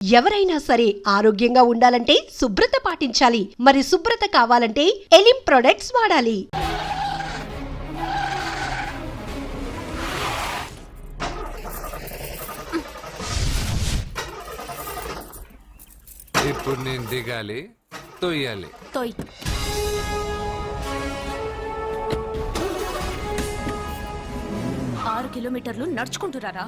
ఎవరైనా సరే ఆరోగ్యంగా ఉండాలంటే శుభ్రత పాటించాలి. మరి శుభ్రత కావాలంటే ఎలిం ప్రొడక్ట్స్ వాడాలి. ఇప్పుడు నేను దిగాలి, తొయ్యాలి. 6 కిలోమీటర్లు నడుచుకుంటురారా?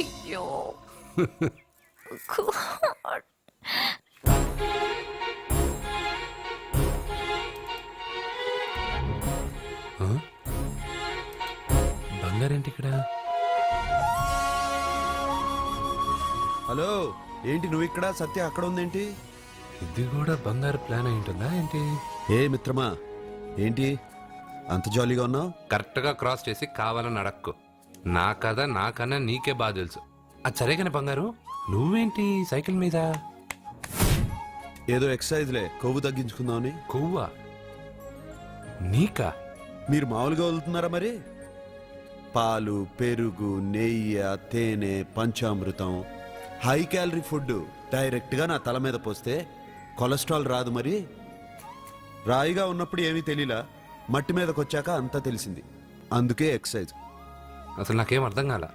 అయ్యో బంగారేంటి ఇక్కడ? హలో, ఏంటి నువ్వు ఇక్కడ, సత్య అక్కడ ఉందేంటి? ఇది కూడా బంగారు ప్లాన్ అయి ఉంటుందా ఏంటి? ఏ మిత్రమా, ఏంటి అంత జాలీగా ఉన్నావు? కరెక్ట్ గా క్రాస్ చేసి కావాలని అడక్కు. నా కథ నాకన్నా నీకే బాగా తెలుసు. అది సరే కానీ బంగారు, నువ్వేంటి సైకిల్ మీద? ఏదో ఎక్సర్సైజ్లే, కొవ్వు తగ్గించుకుందామని. కొవ్వా? నీకా? మీరు మామూలుగా వదులుతున్నారా మరి? పాలు, పెరుగు, నెయ్యి, తేనె, panchamrutham, high calorie food direct గా నా తల మీద పోస్తే కొలెస్ట్రాల్ రాదు మరి. రాయిగా ఉన్నప్పుడు ఏమీ తెలియలా, మట్టి మీదకి వచ్చాక అంతా తెలిసింది. అందుకే ఎక్సర్సైజ్. అసలు నాకేం అర్థం కాల.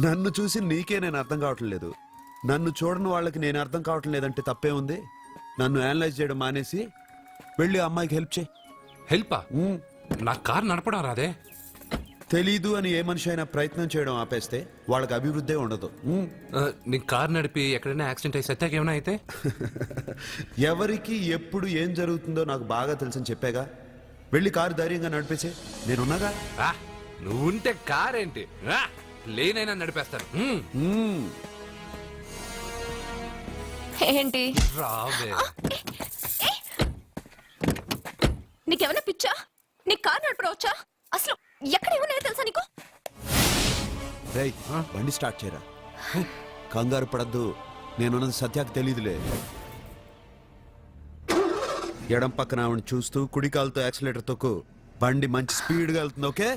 నన్ను చూసి నీకే నేను అర్థం కావట్లేదు. నన్ను చూడని వాళ్ళకి నేను అర్థం కావటం లేదంటే తప్పే ఉంది. నన్ను అనలైజ్ చేయడం మానేసి వెళ్ళి అమ్మాయికి హెల్ప్ చేయి. హెల్పా? నా కారు నడపడం రాదే. తెలీదు అని ఏ మనిషి అయినా ప్రయత్నం చేయడం ఆపేస్తే వాళ్ళకి అభివృద్ధి ఉండదు. నీ కారు నడిపి ఎక్కడైనా యాక్సిడెంట్ అయి సత్యాకి ఏమైనా అయితే? ఎవరికి ఎప్పుడు ఏం జరుగుతుందో నాకు బాగా తెలుసని చెప్పాగా. వెళ్ళి కారు ధైర్యంగా నడిపేసే, నేనున్నాగా. నువ్వుంటే కారేంటి, లేనైనా నడిపేస్తాను. ఏంటి రావే. నీకేమైనా పిచ్చా? నీ కారు నడపడవచ్చా? అసలు ఎక్కడ ఏమన్నా తెలుసా నీకు? రేయ్, బండి స్టార్ట్ చేయరా. కంగారు పడద్దు, నేనున్నది సత్యాకి తెలీదులే. ఎడం పక్కన ఆవిడ చూస్తూ కుడి కాలుతో యాక్సిలేటర్ తొక్కు. బండి మంచి స్పీడ్గా వెళ్తుంది. ఓకే?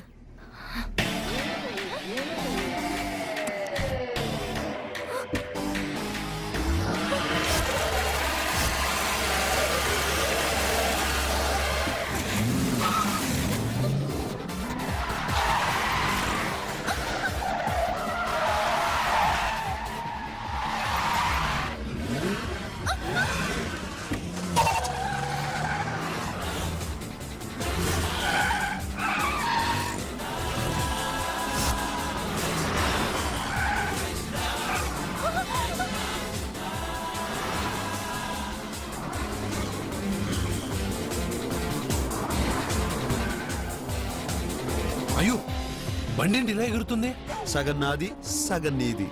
అయ్యో, బండి ఇలా ఎగురుతుంది. సగం నాది, సగం నీది.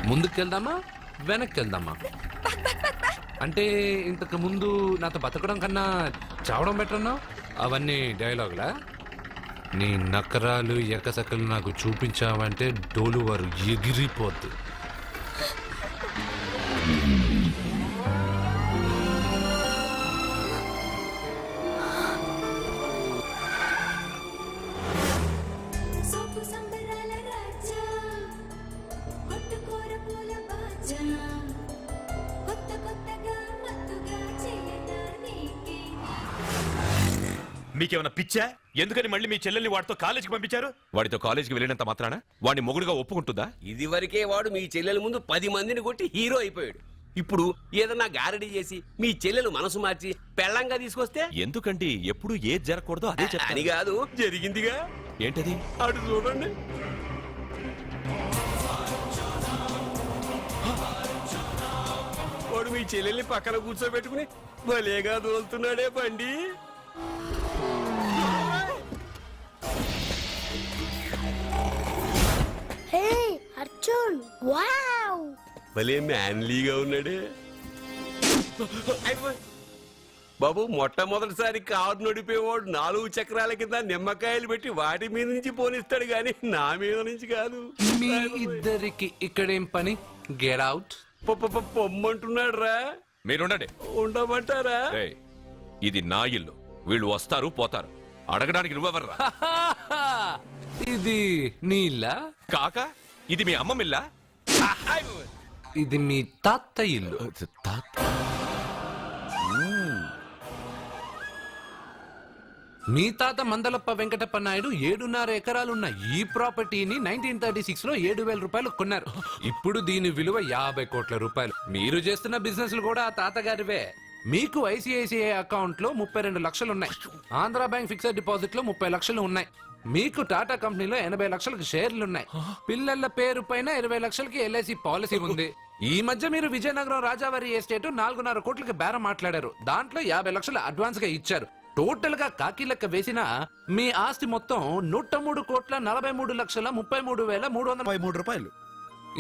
ముందుకెళ్దామా వెనక్కి వెళ్దామా? అంటే ఇంతకు ముందు నాతో బతకడం కన్నా చావడం బెటర్ అన్నావు. అవన్నీ డైలాగులా? నీ నకరాలు ఎకసకలు నాకు చూపించావంటే డోలు వారు ఎగిరిపోద్దు. మీకేమైనా పిచ్చా? ఎందుకని మళ్ళీ మీ చెల్లెల్ని వాడితో కాలేజీకి పంపించారు? వాడితో కాలేజీకి వెళ్ళినంత మాత్రాన వాడిని మొగుడుగా ఒప్పుకుంటుందా? ఇది వరకే వాడు మీ చెల్లెల ముందు 10 మందిని కొట్టి హీరో అయిపోయాడు. ఇప్పుడు ఏదన్నా గారడీ చేసి మీ చెల్లెలు మనసు మార్చి పెళ్ళంగా తీసుకొస్తే ఎందుకండి ఎప్పుడు ఏది జరగకూడదో అదే అని చెప్తాను. కాదు జరిగిందిగా. ఏంటది? అటు చూడండి. వాడు మీ చెల్లెల్ని పక్కన కూర్చోబెట్టుకుని భలేగా దోలుతున్నాడే బండి. హే అర్జున్ వావ్ భలే మ్యాన్లీగా ఉన్నాడే. అయిపోయి. బాబు మొట్టమొదటిసారి కారు నడిపేవాడు 4 చక్రాల కింద నిమ్మకాయలు పెట్టి వాటి మీద నుంచి పోనిస్తాడు గాని నా మీద నుంచి కాదు. మీ ఇద్దరికి ఇక్కడేం పని? Get out. పొమ్మంటున్నాడు రా. మీరుండండి. ఉండమంటారా? రేయ్, ఇది నా ఇల్లు. వీళ్ళు వస్తారు పోతారు. అడగడానికి నువ్వెవర్రా? ఇది నీళ్ళ కాక ఇది మీ అమ్మ మిల్లా? ఇది మీ తాత ఇల్లు. మీ తాత మందలప్ప వెంకటప్ప నాయుడు 7.5 ఎకరాలున్న ఈ ప్రాపర్టీని 1936 లో 7,000 రూపాయలు కొన్నారు. ఇప్పుడు దీని విలువ 50 కోట్ల రూపాయలు. మీరు చేస్తున్న బిజినెస్లు కూడా ఆ తాతగారివే. మీకు ఐసిఐసిఐ అకౌంట్ లో 32 లక్షలు ఉన్నాయి. ఆంధ్ర బ్యాంక్ ఫిక్స్డ్ డిపాజిట్ లో 30 లక్షలు ఉన్నాయి. మీకు టాటా కంపెనీలో 80 లక్షలకు షేర్లున్నాయి. పిల్లల పేరు పైన 20 లక్షలకి ఎల్ఐసి పాలసీ ఉంది. ఈ మధ్య మీరు విజయనగరం రాజావారి ఎస్టేట్ 4.5 కోట్లకి బేరం మాట్లాడారు. దాంట్లో 50 లక్షలు అడ్వాన్స్ గా ఇచ్చారు. టోటల్ గా కాకి లెక్క వేసిన మీ ఆస్తి మొత్తం 103,43,33,333 రూపాయలు.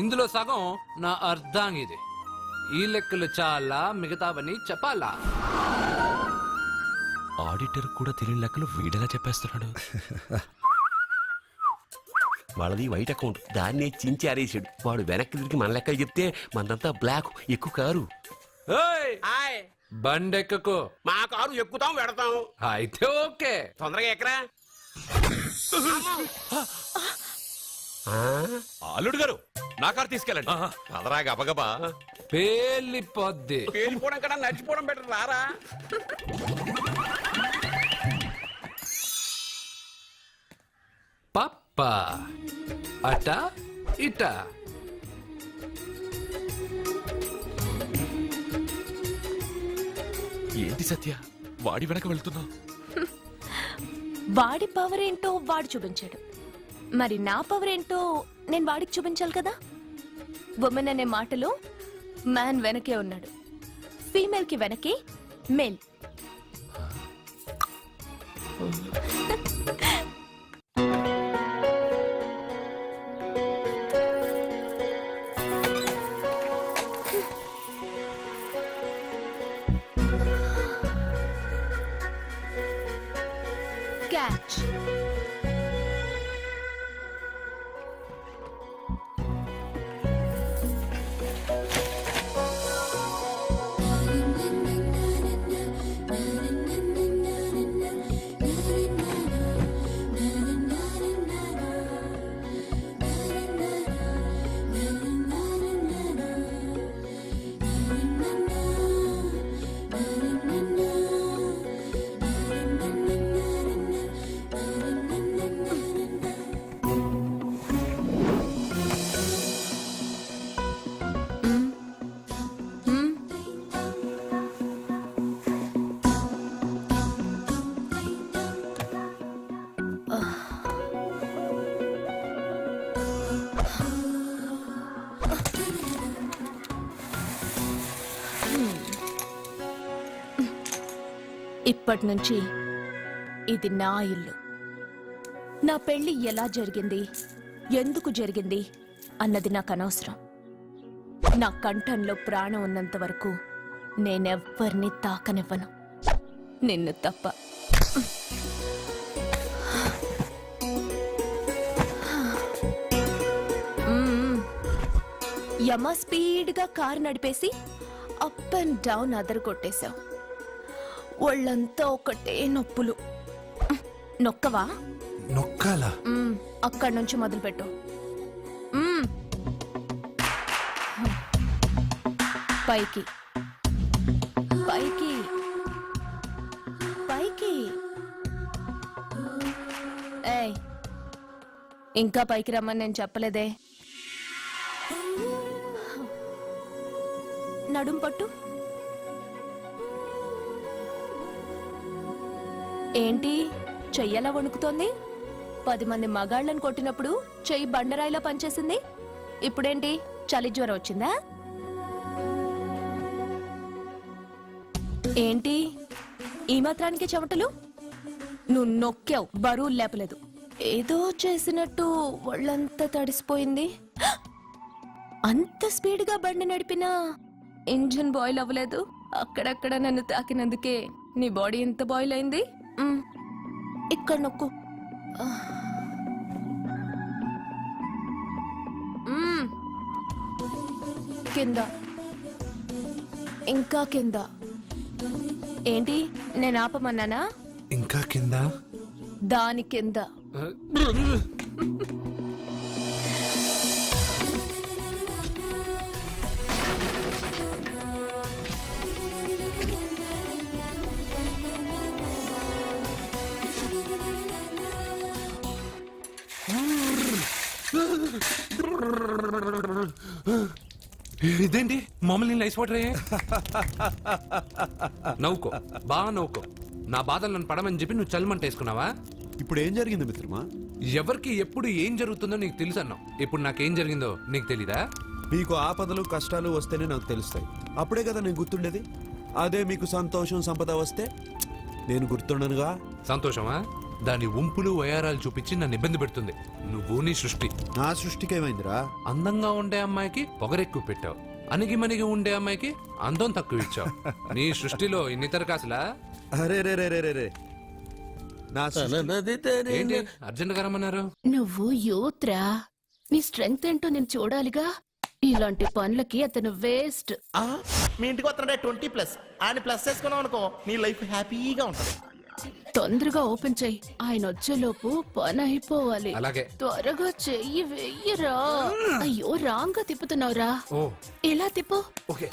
ఇందులో సగం నా అర్ధాంగిది. ఈ లెక్కలు చాలా, మిగతావని చెప్పాలా? ఆడిటర్ కూడా తెలియని లెక్కలు వీడేలా చెప్పేస్తున్నాడు. వాళ్ళది వైట్ అకౌంట్, దాన్నే చించి ఆరేసాడు. వాడు వెనక్కి తిరిగి మన లెక్కలు చెప్తే మనదంతా బ్లాక్. ఎక్కువ కారు. ఏయ్! బండెక్కకు. మా కారు ఎక్కుతాం పెడతాం. అయితే ఓకే. తొందరగా ఎక్కరా. అల్లుడు గారు, నా కారు తీసుకెళ్ళండి. పదరా గబగబా. పేలిపోద్ది. పేలిపోవడం కన్నా నడిచిపోవడం బెటర్. రారా. పప్ప అట ఇట. ఏంటి సత్య, వాడి వెనక వెళ్తున్నావు? వాడి పవర్ ఏంటో వాడు చూపించాడు. మరి నా పవర్ ఏంటో నేను వాడికి చూపించాలి కదా. ఉమెన్ అనే మాటలో మ్యాన్ వెనకే ఉన్నాడు. ఫీమేల్ కి వెనకే మేల్. క్యాచ్. ఇప్పటి నుంచి ఇది నా ఇల్లు. నా పెళ్లి ఎలా జరిగింది, ఎందుకు జరిగింది అన్నది నాకు అనవసరం. నా కంఠంలో ప్రాణం ఉన్నంత వరకు నేనెవ్వరిని తాకనివ్వను, నిన్ను తప్ప. యమ స్పీడ్గా కారు నడిపేసి అప్ అండ్ డౌన్ అదరు కొట్టేశావు. ఒళ్ళంతా ఒకటే నొప్పులు. నొక్కవా? నొక్కాలా? అక్కడి నుంచి మొదలుపెట్టు. పైకి పైకి పైకి. ఏయ్, ఇంకా పైకి రమ్మని నేను చెప్పలేదే. నడు. నడుం పట్టు. ఏంటి చెయ్యలా వణుకుతోంది? 10 మంది మగాళ్ళని కొట్టినప్పుడు చెయ్యి బండరాయిలా పనిచేసింది. ఇప్పుడేంటి చలి జ్వరం వచ్చిందా? ఏంటి ఈ మాత్రానికి చెమటలు? నువ్వు నొక్కావు, బరువు లేపలేదు. ఏదో చేసినట్టు ఒళ్ళంతా తడిసిపోయింది. అంత స్పీడ్గా బండి నడిపినా ఇంజిన్ బాయిల్ అవ్వలేదు. అక్కడక్కడ నన్ను తాకినందుకే నీ బాడీ ఎంత బాయిల్ అయింది. ఇక్కడ నొక్కు. కింద, ఇంకా కింద. ఏంటి నేను ఆపమన్నానా? ఇంకా కింద. దాని కింద. ఇదేంటి మమ్మల్ని ఐస్ వాటర్ అయ్యే? నవ్వుకో, బాగా నవ్వుకో. నా బాధలు నన్ను పడమని చెప్పి నువ్వు చల్మంట వేసుకున్నావా? ఇప్పుడు ఏం జరిగింది మిత్రమా? ఎవరికి ఎప్పుడు ఏం జరుగుతుందో నీకు తెలుసు అన్నావు. ఇప్పుడు నాకేం జరిగిందో నీకు తెలీదా? మీకు ఆపదలు కష్టాలు వస్తేనే నాకు తెలుస్తాయి. అప్పుడే కదా నేను గుర్తుండేది. అదే మీకు సంతోషం సంపద వస్తే నేను గుర్తుండనుగా. సంతోషమా? దాని ఉంపులు వయారాలు చూపించి నన్ను ఇబ్బంది పెడుతుంది. నువ్వు నీ సృష్టి. నా సృష్టికి ఏమైందిరా? అందంగా ఉండే అమ్మాయికి పొగరెక్కువ పెట్టావు, అణిగి మణిగి ఉండే అమ్మాయికి అందం తక్కువ ఇచ్చావు. నీ సృష్టిలో ఇన్ని తరకాసులా? అరే రే రే రే రే నా ఏంటి అర్జెంట్ గా రమ్మన్నారు? నువ్వు యూత్రా, నీ స్ట్రెంగ్త్ ఏంటో నేను చూడాలిగా. ఇలాంటి పనులకి అతను వేస్ట్. మీ ఇంటికి వస్తున్నాడే 20+ ఆయన ప్లస్ చేసుకున్నావు అనుకో, నీ లైఫ్ హ్యాపీగా ఉంటుంది. తొందరగా ఓపెన్ చెయ్యి, ఆయన వచ్చేలోపు పని అయిపోవాలి. అలాగే. త్వరగా చెయ్యి వెయ్యరా. అయ్యో రాంగ్ గా తిప్పుతున్నావురా. ఓ ఎలా తిప్పు. ఓకే.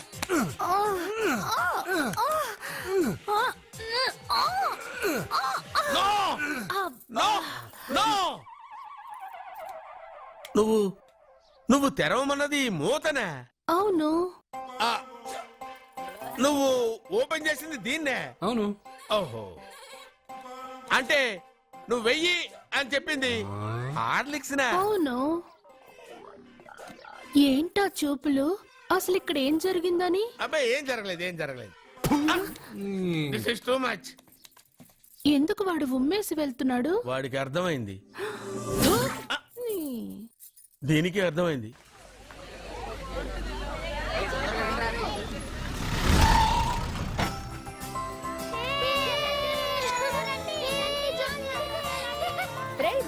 నువ్వు తెరవమన్నది మూతనే. అవును. నువ్వు ఓపెన్ చేసింది దీన్నే. అవును. ఓహో, అంటే నువ్వు వెయ్యి అని చెప్పింది హార్లిక్స్. అవును. ఏంటా చూపులు? అసలు ఇక్కడ ఏం జరిగిందని? అబ్బాయి ఏం జరగలేదు. This is too much. ఎందుకు వాడు ఉమ్మేసి వెళ్తున్నాడు? వాడికి అర్థమైంది, దీనికి అర్థమైంది.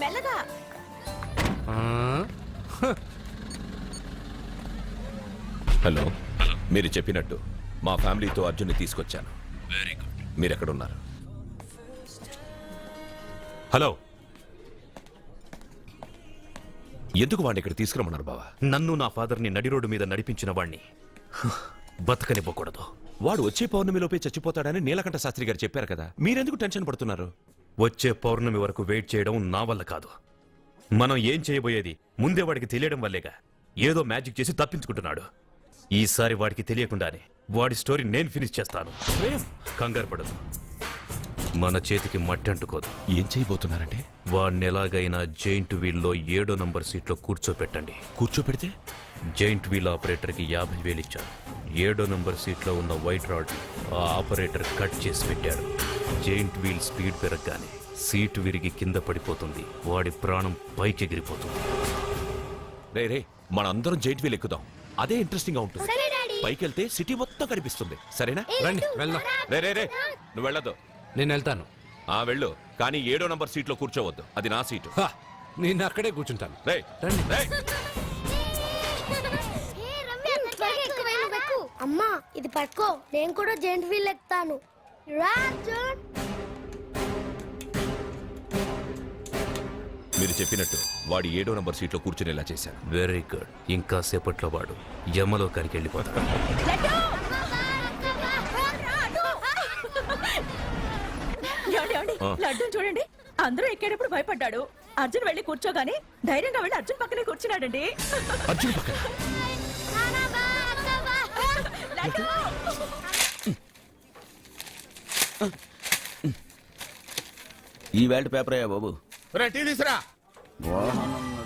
మెల్లగా. హలో, మీరు చెప్పినట్టు మా ఫ్యామిలీతో అర్జున్ని తీసుకొచ్చాను. Very good. మీరు ఎక్కడున్నారు? హలో, ఎందుకు వాడిని ఇక్కడ తీసుకురమ్మన్నారు బావా? నన్ను నా ఫాదర్ని నడి రోడ్డు మీద నడిపించిన వాణ్ణి బతకనివ్వకూడదు. వాడు వచ్చే పౌర్ణమిలోపే చచ్చిపోతాడని నీలకంఠ శాస్త్రి గారు చెప్పారు కదా, మీరెందుకు టెన్షన్ పడుతున్నారు? వచ్చే పౌర్ణమి వరకు వెయిట్ చేయడం నా వల్ల కాదు. మనం ఏం చేయబోయేది ముందే వాడికి తెలియడం వల్లేగా. ఏదో మ్యాజిక్ చేసి తప్పించుకుంటున్నాడు. ఈసారి వాడికి తెలియకుండానే వాడి స్టోరీ నేను ఫినిష్ చేస్తాను. కంగారు పడదు, మన చేతికి మట్టి అంటుకోదు. ఏం చేయబోతున్నారంటే? వాడిని ఎలాగైనా జైంట్ వీల్లో 7వ నంబర్ సీట్లో కూర్చోపెట్టండి. కూర్చోపెడితే జైంట్ వీల్ ఆపరేటర్కి 50,000 ఇచ్చాను. 7వ నంబర్ సీట్లో ఉన్న వైట్ రాడ్ ఆ ఆపరేటర్ కట్ చేసి పెట్టాడు. జైంట్ వీల్ స్పీడ్ పెరగగానే సీటు విరిగి కింద పడిపోతుంది. వాడి ప్రాణం పైకి ఎగిరిపోతుంది. రే మనందరం జైంట్ వీల్ ఎక్కుదాం, అదే ఇంట్రెస్టింగ్ గా ఉంటుంది. సరే డాడీ. పైకెళ్తే సిటీ మొత్తం కనిపిస్తుంది. సరేనా? రండి వెళ్దాం. రే నువ్వు వెళ్ళదు. నేను వెళ్తాను. వెళ్ళు, కానీ 7వ నంబర్ సీట్లో కూర్చోవద్దు, అది నా సీటు. హా, నేను అక్కడే కూర్చుంటాను. రేయ్, రండి. రేయ్. అమ్మా ఇది పట్టుకో, నేను కూడా జెంట్ వీల్ ఎక్కుతాను. రా అర్జున్. మీరు చెప్పినట్టు వాడి 7వ నంబర్ సీట్లో కూర్చునేలా చేశాను. Very good. ఇంకా సేపట్లో వాడు యమలోకానికి వెళ్ళిపోతాడు. లడ్డు చూడండి, అందరూ ఎక్కేటప్పుడు భయపడ్డాడు. అర్జున్ వెళ్ళి కూర్చోగానే ధైర్యంగా వెళ్ళి అర్జున్ పక్కనే కూర్చున్నాడండి. అర్జున్ పక్కన? ఈ వేల్ట్ పేపర్ అయ్యా బాబు. టీ తీసురా.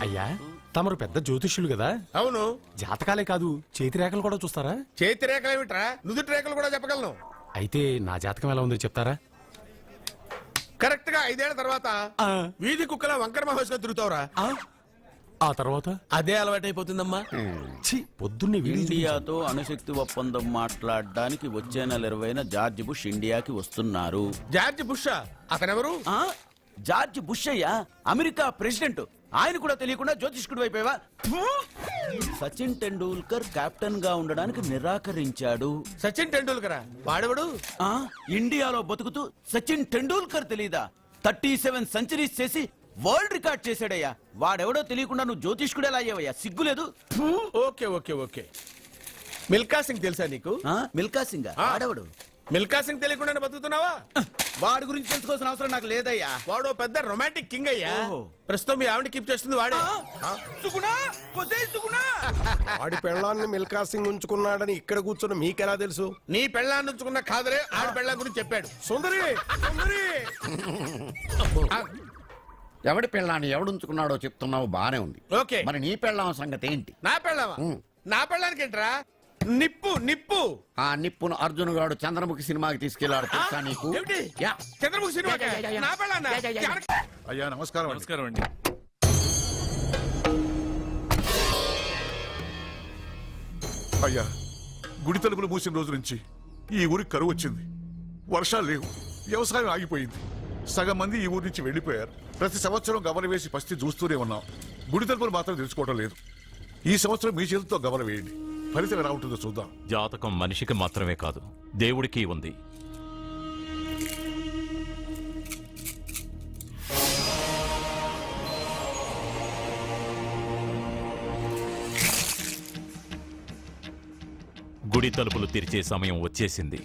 అయ్యా తమరు పెద్ద జ్యోతిష్యులు కదా, అవును. జాతకాలే కాదు చేతి రేఖలు కూడా చూస్తారా? చేతి రేఖలు ఏమిట్రా, నుదుటి రేఖలు కూడా చెప్పగలను. అయితే నా జాతకం ఎలా ఉందో చెప్తారా? కరెక్ట్ గా 5 ఏళ్ల తర్వాత వీధి కుక్కల వంకర మహోత్సవం తిరుగుతావురా. ఆ తర్వాత అదే అలవాటైపోతుందమ్మా. ఛీ, పొద్దున్నే వీడియో ఇండియాతో అణుశక్తి ఒప్పందం మాట్లాడడానికి వచ్చే నెల 20న జార్జ్ బుష్ ఇండియాకి వస్తున్నారు. జార్జ్ బుష్ అతనెవరు? జార్జ్ బుష్ అయ్యా, అమెరికా ప్రెసిడెంట్. ఆయన కూడా తెలియకుండా జ్యోతిష్కుడు అయిపోయావా? సచిన్ టెండూల్కర్ కెప్టెన్ గా ఉండడానికి నిరాకరించాడు. సచిన్ టెండూల్కర్ వాడెవడు? ఇండియాలో బతుకుతూ సచిన్ టెండూల్కర్ తెలీదా? 37 సెంచరీస్ చేసి వరల్డ్ రికార్డ్ చేశాడయ్యా. వాడెవడో తెలియకుండా నువ్వు జ్యోతిష్కుడు ఎలా అయ్యావయ్యా? సిగ్గులేదు. Okay okay okay. Milkha Singh తెలుసా నీకు? మిల్కా సింగ్ వాడెవడు? మిల్కా సింగ్ తెలియకుండా బతుకుతున్నావా? వాడి గురించి తెలుసుకోవాల్సిన అవసరం నాకు లేదయ్యా. వాడు పెద్ద రొమాంటిక్ కింగ్ అయ్యా. ఓహో. ప్రస్తుతం మీ ఆవిడ కీప్ చేస్తుంది వాడే. వాడి పెళ్ళాన్ని మిల్కా సింగ్ ఉంచుకున్నాడని ఇక్కడ కూర్చున్న మీకెలా తెలుసు? నీ పెళ్ళాన్ని ఉంచుకున్న కాదరే ఆడి పెళ్ళ గురించి చెప్పాడు. సుందరి సుందరి ఎవడి పెళ్ళాన్ని ఎవడుంచుకున్నాడో చెప్తున్నావు బానే ఉంది. ఓకే, మరి నీ పెళ్ళాం సంగతి ఏంటి? నా పెళ్ళావా? నా పెళ్ళానికి ఏంట్రా? నిప్పు నిప్పు. ఆ నిప్పును అర్జున్ గాడు చంద్రముఖి సినిమాకి తీసుకెళ్లాడు తెలుసా నీకు? ఏమిటి? యా. చంద్రముఖి సినిమా నా పెళ్ళాన్నా? అయ్యా నమస్కారం. నమస్కారం అండి. అయ్యా గుడి తలుపులు మూసిన రోజు నుంచి ఈ ఊరికి కరువు వచ్చింది. వర్షాలు లేవు, వ్యవసాయం ఆగిపోయింది. సగం మంది ఈ ఊరి నుంచి వెళ్లిపోయారు. ప్రతి సంవత్సరం గవల వేసి పరిస్థితి చూస్తూనే ఉన్నాం. గుడి తలుపులు మాత్రం తెలుసుకోవడం లేదు. ఈ సంవత్సరం మీ చేతితో గవల వేయండి, ఫలితం ఎలా ఉంటుందో చూద్దాం. జాతకం మనిషికి మాత్రమే కాదు, దేవుడికి ఉంది. గుడి తలుపులు తెరిచే సమయం వచ్చేసింది.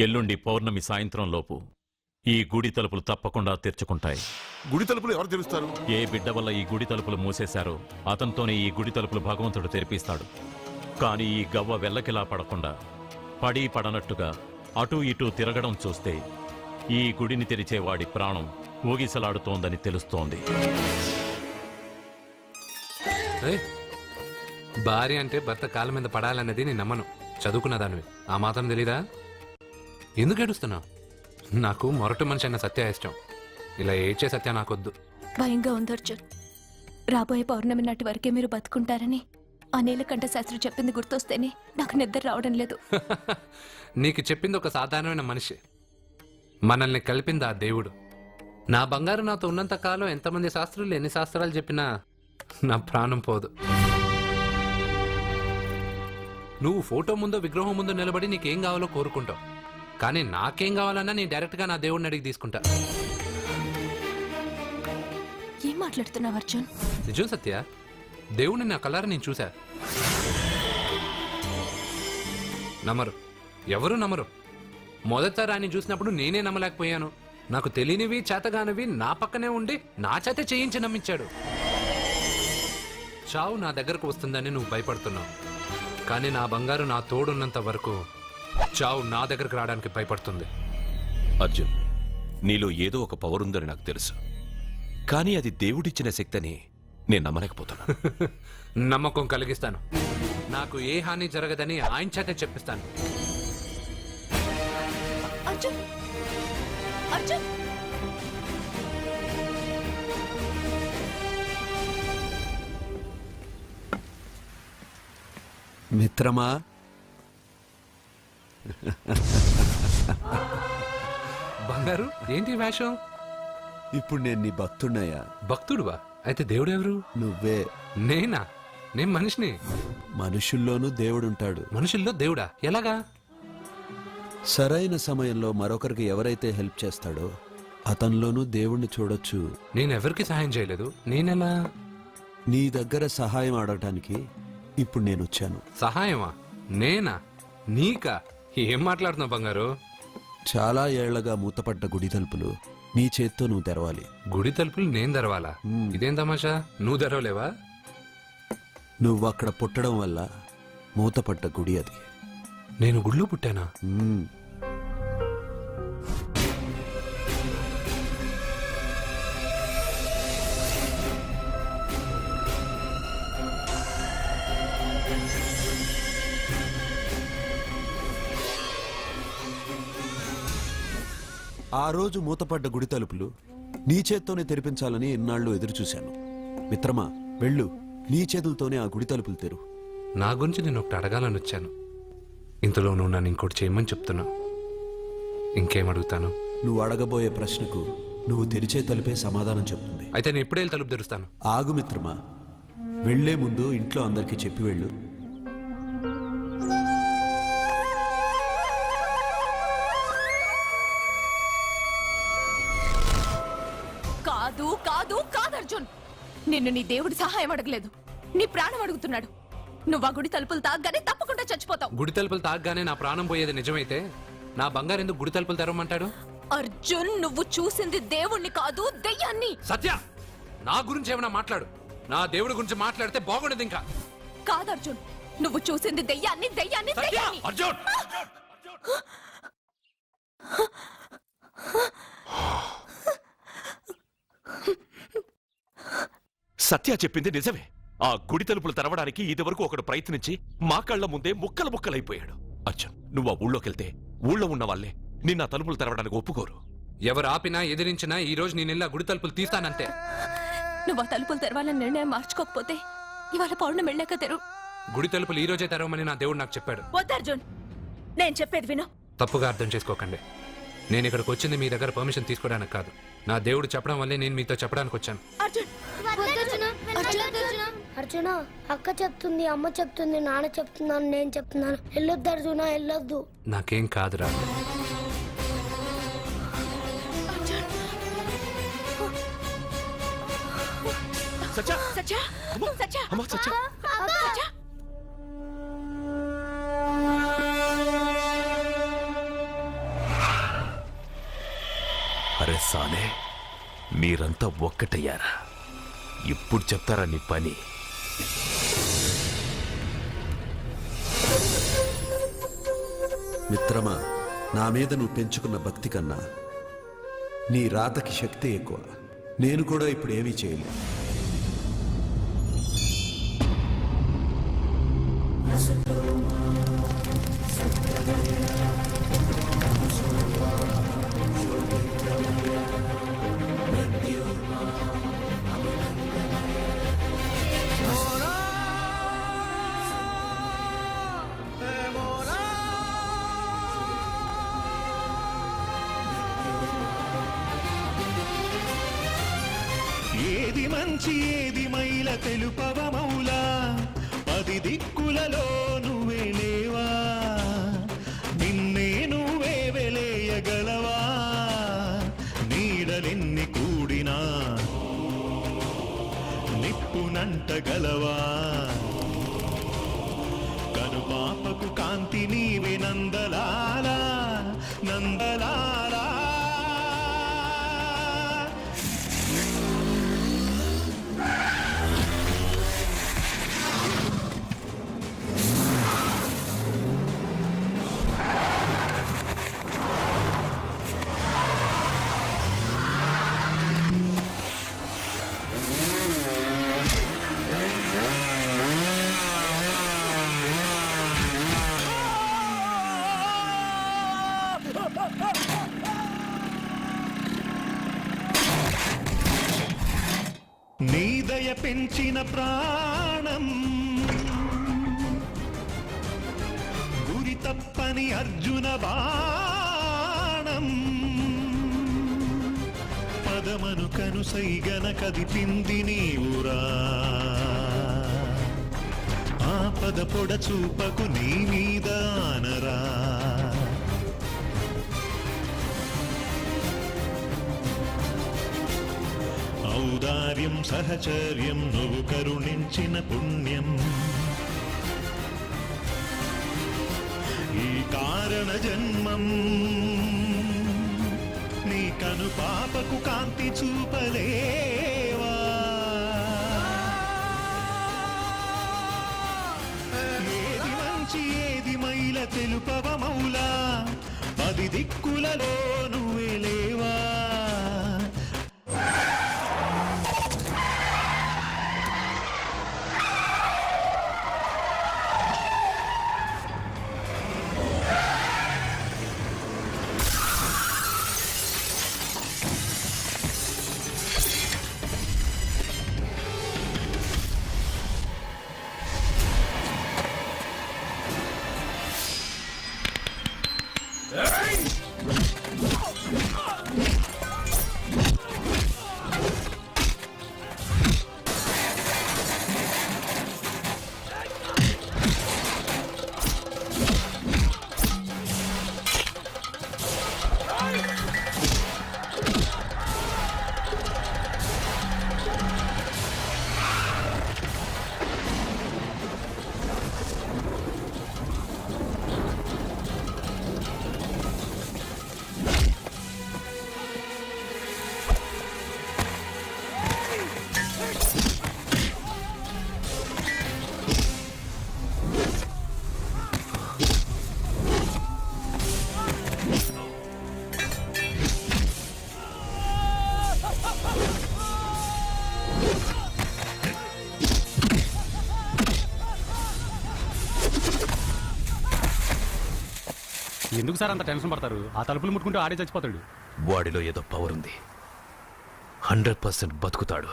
ఎల్లుండి పౌర్ణమి సాయంత్రం లోపు ఈ గుడి తలుపులు తప్పకుండా తెరుచుకుంటాయి. గుడి తలుపులు ఎవరు తెలుస్తారు? ఏ బిడ్డ వల్ల ఈ గుడి తలుపులు మూసేశారో అతనితోనే ఈ గుడి తలుపులు భగవంతుడు తెరిపిస్తాడు. కానీ ఈ గవ్వ వెల్లకిలా పడకుండా పడి పడనట్టుగా అటూ ఇటూ తిరగడం చూస్తే ఈ గుడిని తెరిచే వాడి ప్రాణం ఊగిసలాడుతోందని తెలుస్తోంది. భార్య అంటే భర్త కాళ్ళ మీద పడాలన్నది నేను నమ్మను. చదువుకున్న దానివి, ఆ మాత్రం తెలీదా? ఎందుకు ఏడుస్తున్నావు? నాకు మొరటి మనిషి అన్న సత్య ఇష్టం. ఇలా ఏడ్చే సత్య నాకొద్దు. భయంగా ఉంది అర్జున్. రాబోయే పౌర్ణమి నాటి వరకే మీరు బతుకుంటారని ఆ నీలకంఠ శాస్త్రి చెప్పింది గుర్తొస్తేనే నాకు నిద్ర రావడం లేదు. నీకు చెప్పింది ఒక సాధారణమైన మనిషి, మనల్ని కలిపింది ఆ దేవుడు. నా బంగారు నాతో ఉన్నంత కాలం ఎంతమంది శాస్త్రులు ఎన్ని శాస్త్రాలు చెప్పినా నా ప్రాణం పోదు. నువ్వు ఫోటో ముందో విగ్రహం ముందో నిలబడి నీకేం కావాలో కోరుకుంటావు, కానీ నాకేం కావాలన్నా నేను డైరెక్ట్గా నా దేవుడిని అడిగి తీసుకుంటా. ఏం మాట్లాడుతున్నావు అర్జున్? నిజం సత్య, దేవుడిని నా కళ్ళారా నేను చూశా. నమ్మరు, ఎవరు నమ్మరు. మొదటిసారి ఆయన చూసినప్పుడు నేనే నమ్మలేకపోయాను. నాకు తెలియనివి చేతగానివి నా పక్కనే ఉండి నా చేత చేయించి నమ్మించాడు. చావు నా దగ్గరకు వస్తుందని నువ్వు భయపడుతున్నావు, కానీ నా బంగారు నా తోడున్నంత వరకు చావు నా దగ్గరకు రావడానికి భయపడుతుంది. అర్జున్, నీలో ఏదో ఒక పవర్ ఉందని నాకు తెలుసు, కానీ అది దేవుడిచ్చిన శక్తిని నేను నమ్మలేకపోతున్నా. నమ్మకం కలిగిస్తాను. నాకు ఏ హాని జరగదని ఆయన చేత చెప్పిస్తాను. అర్జున్, అర్జున్, మిత్రమా, బంగారు ఏంటి వేషం? ఇప్పుడు నేను నీ భక్తున్నయ్యా. భక్తుడువా? అయితే దేవుడు ఎవరు? నువ్వే. నేనా? నేను మనిషిని. మనుషుల్లోనూ దేవుడుంటాడు. మనుషుల్లో దేవుడా? ఎలాగా? సరైన సమయంలో మరొకరికి ఎవరైతే హెల్ప్ చేస్తాడో అతనిలోనూ దేవుణ్ణి చూడొచ్చు. నేనెవరికి సహాయం చేయలేదు, నేనెలా? నీ దగ్గర సహాయం అడగటానికి ఇప్పుడు నేను వచ్చాను. సహాయమా? నేనా? నీకా? ఏం మాట్లాడుతున్నావు బంగారు? చాలా ఏళ్లగా మూతపడ్డ గుడి తలుపులు నీ చేత్తో నువ్వు తెరవాలి. గుడి తలుపులు నేను తెరవాలా? ఇదేం తమాషా? నువ్వు తెరవలేవా? నువ్వు అక్కడ పుట్టడం వల్ల మూతపడ్డ గుడి అది. నేను గుళ్ళో పుట్టానా? మ్మ్. ఆ రోజు మూతపడ్డ గుడి తలుపులు నీ చేత్తోనే తెరిపించాలని ఎన్నాళ్ళు ఎదురుచూశాను. మిత్రమా, వెళ్ళు, నీ చేతులతోనే ఆ గుడి తలుపులు తెరు. నా గురించి నేను ఒకటి అడగాలని వచ్చాను. ఇంతలో నువ్వు నన్ను ఇంకోటి చేయమని చెప్తున్నావు. ఇంకేం అడుగుతాను? నువ్వు అడగబోయే ప్రశ్నకు నువ్వు తెరిచే తలుపే సమాధానం చెప్తుంది. అయితే నేను ఇప్పుడే వెళ్ళి తలుపు తెరుస్తాను. ఆగు మిత్రమా, వెళ్లే ముందు ఇంట్లో అందరికీ చెప్పి వెళ్ళు. కాదు కాదు కాదు అర్జున్, నిన్ను నీ దేవుడి సహాయం అడగలేదు, నీ ప్రాణం అడుగుతున్నాడు. నువ్వు ఆ గుడి తలుపులు తాగ్గానే తప్పకుండా చచ్చిపోతావు. గుడి తలుపులు తాగ్గానే నా ప్రాణం పోయేది నిజమైతే నా బంగారు ఎందుకు గుడి తలుపులు తెరవమంటాడు? అర్జున్, నువ్వు చూసింది దేవుణ్ణి కాదు, దెయ్యాన్ని. సత్య, నా గురించి ఏమైనా మాట్లాడు. నా దేవుడి గురించి మాట్లాడితే బాగుండదు. ఇంకా కాదు అర్జున్, నువ్వు చూసింది దెయ్యాన్ని, దెయ్యాన్ని, సత్య! దెయ్యాన్ని. అర్జున్! సత్య చెప్పింది నిజమే. ఆ గుడి తలుపులు తెరవడానికి ఇదివరకు ఒకడు ప్రయత్నించి మా కళ్ళ ముందే ముక్కలు ముక్కలైపోయాడు. అర్జున్, నువ్వు ఆ ఊళ్ళోకెళ్తే ఊళ్ళో ఉన్న వాళ్ళే నిన్న తలుపులు తెరవడానికి ఒప్పుకోరు. ఎవరు ఆపినా ఎదిరించినా ఈ రోజు నేను గుడి తలుపులు తీస్తానంతే. నువ్వు ఆ తలుపులు తెరవాలని నిర్ణయం మార్చుకోకపోతే ఇవాళ పౌర్ణమి వెళ్ళాక తెరు. గుడి తలుపులు ఈ రోజే తెరవమని నా దేవుడు నాకు చెప్పాడు. వద్దు అర్జున్, నేను చెప్పేది విను. తప్పుగా అర్థం చేసుకోకండి. నేను ఇక్కడికి వచ్చింది మీ దగ్గర పర్మిషన్ తీసుకోవడానికి కాదు. నా దేవుడు చెప్పడం వల్లే నేను మీతో చెప్పడానికి వచ్చాను. అర్జున్, అర్జున, అక్క చెప్తుంది, అమ్మ చెప్తుంది, నాన్న చెప్తున్నాను, నేను చెప్తున్నాను. వెళ్ళొద్దు అర్జున, వెళ్ళొద్దు. నాకేం కాదురా. సత్య! సత్య, సత్య, అమ్మా, సత్య! సత్య. అరే సాలే, మీరంతా ఒక్కటయ్యారా? ఇప్పుడు చెప్తారా నీ పని? మిత్రమా, నా మీద నువ్వు పెంచుకున్న భక్తి కన్నా నీ రాతకి శక్తి ఎక్కువ. నేను కూడా ఇప్పుడు ఏమీ చేయలేదు. ఏది మంచి ఏది మైల తెలుపవ మౌలా, 10 దిక్కులలో నువ్వే లేవా, నిన్నే నువ్వే వెలేయగలవా, నీడలెన్ని కూడినా నిప్పునంటగలవా, కనుపాపకు కాంతి నీవే నందలాలా, నందలాలా. నీదయ పెంచిన ప్రాణం గురి తప్పని అర్జున బాణం, పదమను కనుసైగన కదిపింది నీవురా, ఆపద పొడ చూపకు నీ మీద ఆనరా, ఔదార్యం సహచర్యం నువ్వు కరుణించిన పుణ్యం, ఈ కారణ జన్మం నీ కను పాపకు కాంతి చూపలేవా, ఏది మంచి ఏది మైల తెలుపవ మౌలా 10 దిక్కులలో నువ్వే లేవా ఎందుకు సార్ అంత టెన్షన్ పడతారు? ఆ తలుపులు ముట్టుకుంటూ ఆడే చచ్చిపోతాడు. వాడిలో ఏదో పవర్ ఉంది. 100% బతుకుతాడు.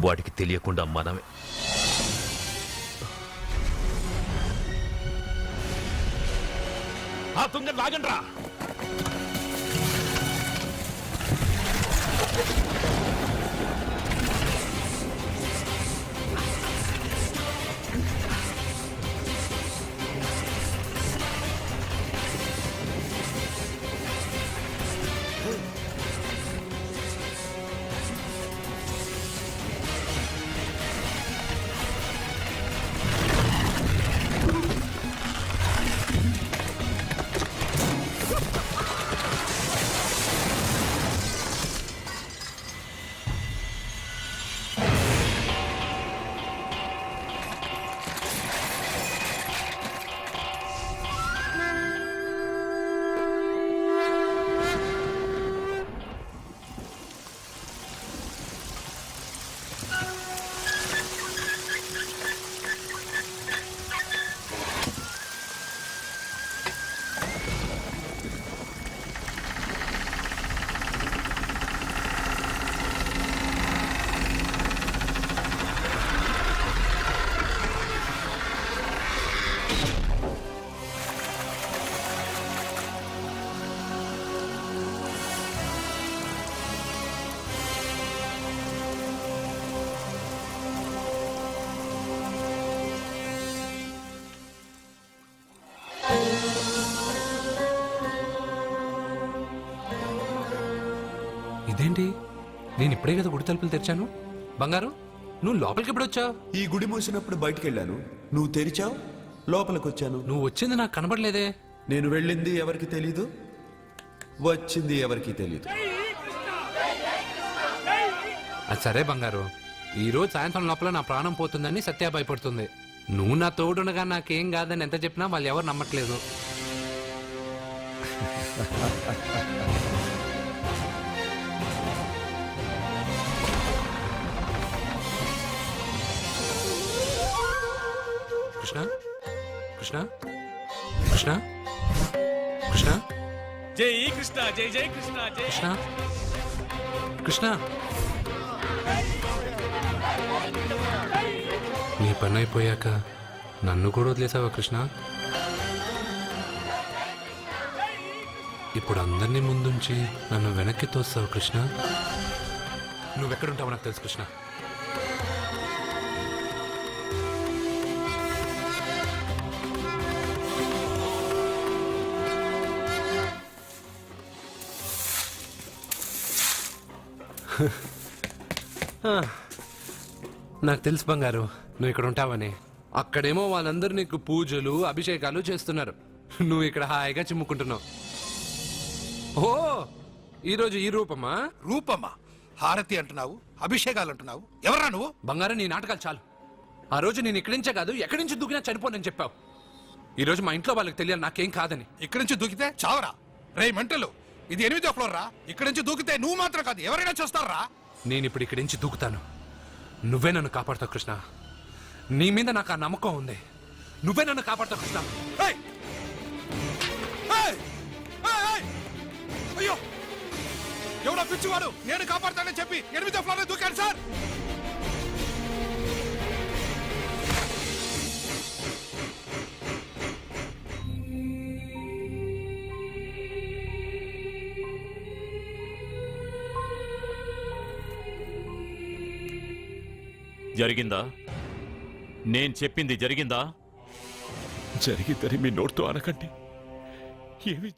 వాడికి తెలియకుండా మనమే. ఆ తుంగ లాగండ్రా. ఇదేంటి? నేను ఇప్పుడే కదా గుడి తలుపులు తెరిచాను. బంగారు, నువ్వు లోపలికి ఎప్పుడు వచ్చావు? ఈ గుడి మూసినప్పుడు బయటికి వెళ్ళాను, నువ్వు తెరిచావు, లోపలికి వచ్చాను. నువ్వు వచ్చింది నాకు కనబడలేదే. నేను వెళ్ళింది ఎవరికి తెలీదు, వచ్చింది ఎవరికి తెలీదు. అది సరే బంగారు, ఈ రోజు సాయంత్రం లోపల నా ప్రాణం పోతుందని సత్య భయపడుతుంది. నువ్వు నా తోడునగా నాకేం కాదని ఎంత చెప్పినా వాళ్ళు ఎవరు నమ్మట్లేదు. కృష్ణ కృష్ణ కృష్ణ కృష్ణ జై కృష్ణ, జై జై కృష్ణ, జై కృష్ణ కృష్ణ. నీ పని అయిపోయాక నన్ను కూడా వదిలేసావా కృష్ణ? ఇప్పుడు అందరినీ ముందుంచి నన్ను వెనక్కి తోస్తావు కృష్ణ. నువ్వెక్కడుంటావో నాకు తెలుసు కృష్ణ. నాకు తెలుసు బంగారు, నువ్వు ఇక్కడ ఉంటావని. అక్కడేమో వాళ్ళందరూ నీకు పూజలు అభిషేకాలు చేస్తున్నారు, నువ్వు ఇక్కడ హాయిగా చిమ్ముకుంటున్నావు. ఓ, ఈరోజు ఈ రూపమా? రూపమా? హారతి అంటున్నావు, అభిషేకాలు అంటున్నావు. ఎవరా నువ్వు? బంగారం, నీ నాటకాలు చాలు. ఆ రోజు నేను ఇక్కడి నుంచే కాదు ఎక్కడి నుంచి దూకినా చనిపోనని చెప్పావు. ఈరోజు మా ఇంట్లో వాళ్ళకి తెలియాలి నాకేం కాదని. ఇక్కడి నుంచి దూకితే చావరా రే మెంటలు. ఇది 8వ ఫ్లోర్ రా. ఇక్కడి నుంచి దూకితే నువ్వు మాత్రం కాదు ఎవరైనా చేస్తారా? నేను ఇప్పుడు ఇక్కడి నుంచి దూకుతాను. నువ్వే నన్ను కాపాడతావు కృష్ణ. నీ మీద నాకు ఆ నమ్మకం ఉంది. నువ్వే నన్ను కాపాడతావు కృష్ణ. ఏయ్! ఏయ్! ఏయ్! ఏయ్! అయ్యో ఎవడో పిచ్చివాడు నేను కాపాడతానని చెప్పి 8వ ఫ్లోర్ లో దూకాడు సార్. జరిగిందా? నేను చెప్పింది జరిగిందా? జరిగిందని మీ నోటితో అనకండి. ఏమి